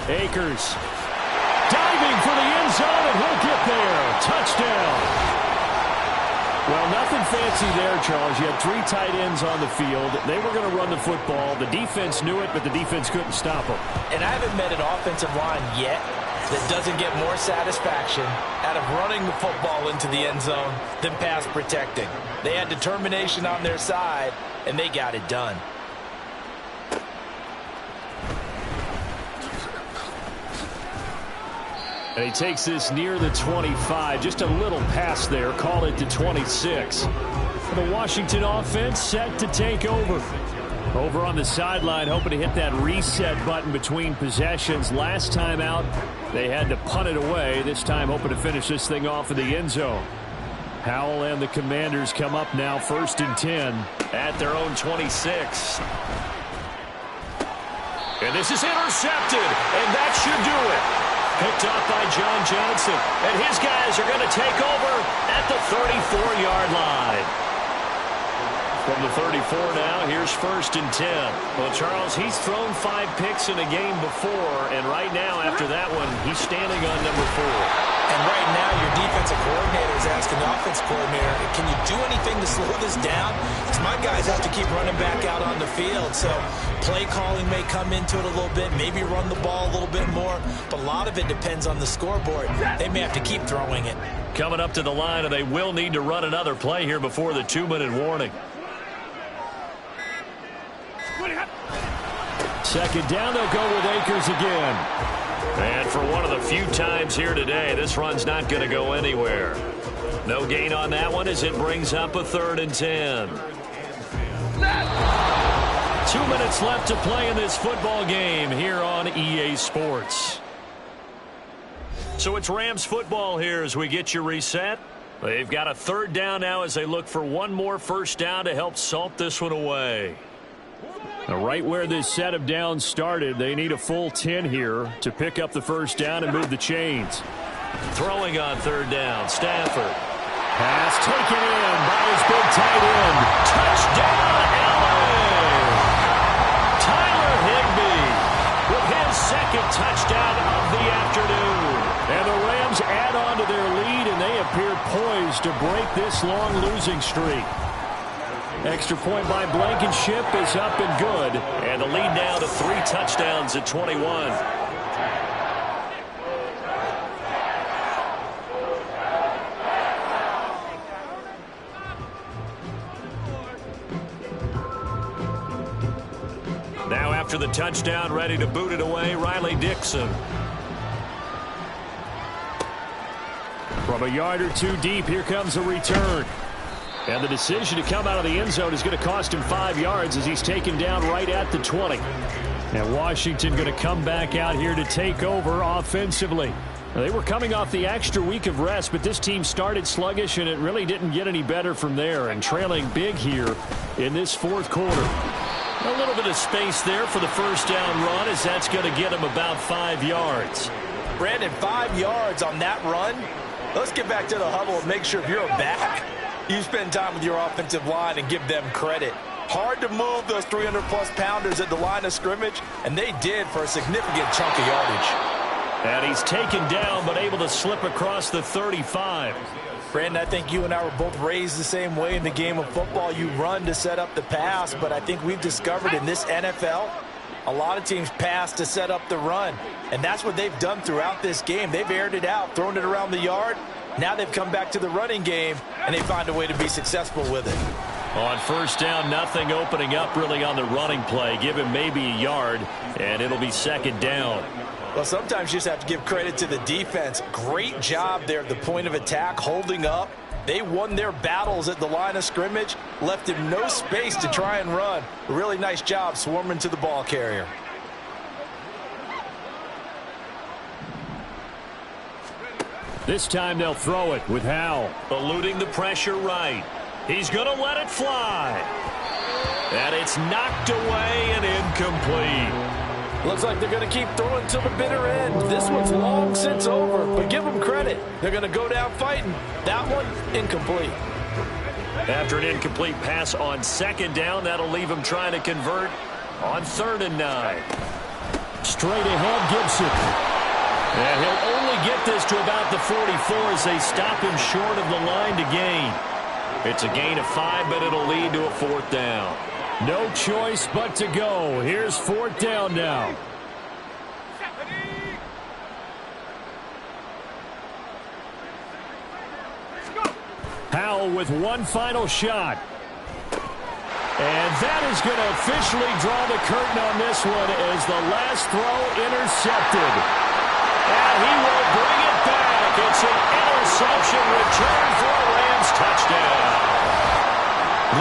Akers diving for the end zone, and he'll get there. Touchdown. Well, nothing fancy there, Charles. You had 3 tight ends on the field. They were going to run the football. The defense knew it, but the defense couldn't stop them. And I haven't met an offensive line yet that doesn't get more satisfaction out of running the football into the end zone than pass protecting. They had determination on their side, and they got it done. And he takes this near the 25. Just a little pass there. Call it to 26. The Washington offense set to take over. Over on the sideline, hoping to hit that reset button between possessions. Last time out, they had to punt it away. This time, hoping to finish this thing off in the end zone. Howell and the Commanders come up now 1st and 10 at their own 26. And this is intercepted, and that should do it. Picked off by John Johnson. And his guys are going to take over at the 34-yard line. From the 34 now, here's 1st and 10. Well, Charles, he's thrown 5 picks in a game before, and right now, after that one, he's standing on number 4. And right now, your defensive coordinator is asking the offensive coordinator, can you do anything to slow this down? Because my guys have to keep running back out on the field. So play calling may come into it a little bit, maybe run the ball a little bit more. But a lot of it depends on the scoreboard. They may have to keep throwing it. Coming up to the line, and they will need to run another play here before the 2-minute warning. 2nd down, they'll go with Akers again. And for one of the few times here today, this run's not going to go anywhere. No gain on that one as it brings up a 3rd and 10. 2 minutes left to play in this football game here on EA Sports. So it's Rams football here as we get you reset. They've got a 3rd down now as they look for one more 1st down to help salt this one away. Now, right where this set of downs started, they need a full 10 here to pick up the 1st down and move the chains. Throwing on 3rd down, Stafford. Pass taken in by his big tight end. Touchdown, LA! Tyler Higbee with his 2nd touchdown of the afternoon. And the Rams add on to their lead, and they appear poised to break this long losing streak. Extra point by Blankenship is up and good. And the lead now to 3 touchdowns at 21. Now after the touchdown, ready to boot it away, Riley Dixon. From a yard or 2 deep, here comes a return. And the decision to come out of the end zone is going to cost him 5 yards as he's taken down right at the 20. And Washington going to come back out here to take over offensively. Now, they were coming off the extra week of rest, but this team started sluggish, and it really didn't get any better from there. And trailing big here in this 4th quarter. A little bit of space there for the 1st down run as that's going to get him about 5 yards. Brandon, 5 yards on that run. Let's get back to the huddle and make sure if you're a back, you spend time with your offensive line and give them credit. Hard to move those 300-plus pounders at the line of scrimmage, and they did for a significant chunk of yardage. And he's taken down but able to slip across the 35. Brandon, I think you and I were both raised the same way in the game of football. You run to set up the pass, but I think we've discovered in this NFL, a lot of teams pass to set up the run. And that's what they've done throughout this game. They've aired it out, thrown it around the yard. Now they've come back to the running game, and they find a way to be successful with it. On 1st down, nothing opening up really on the running play. Give him maybe a yard, and it'll be 2nd down. Well, sometimes you just have to give credit to the defense. Great job there at the point of attack, holding up. They won their battles at the line of scrimmage, left him no space to try and run. A really nice job swarming to the ball carrier. This time they'll throw it with Howell. Eluding the pressure right. He's going to let it fly. And it's knocked away and incomplete. Looks like they're going to keep throwing to the bitter end. This one's long since over, but give them credit. They're going to go down fighting. That one, incomplete. After an incomplete pass on 2nd down, that'll leave him trying to convert on 3rd and 9. Straight ahead, Gibson. And he'll only get this to about the 44 as they stop him short of the line to gain. It's a gain of 5, but it'll lead to a 4th down. No choice but to go. Here's 4th down now. Howell with one final shot. And that is going to officially draw the curtain on this one as the last throw intercepted. And he will bring it back. It's an interception return for a Rams touchdown.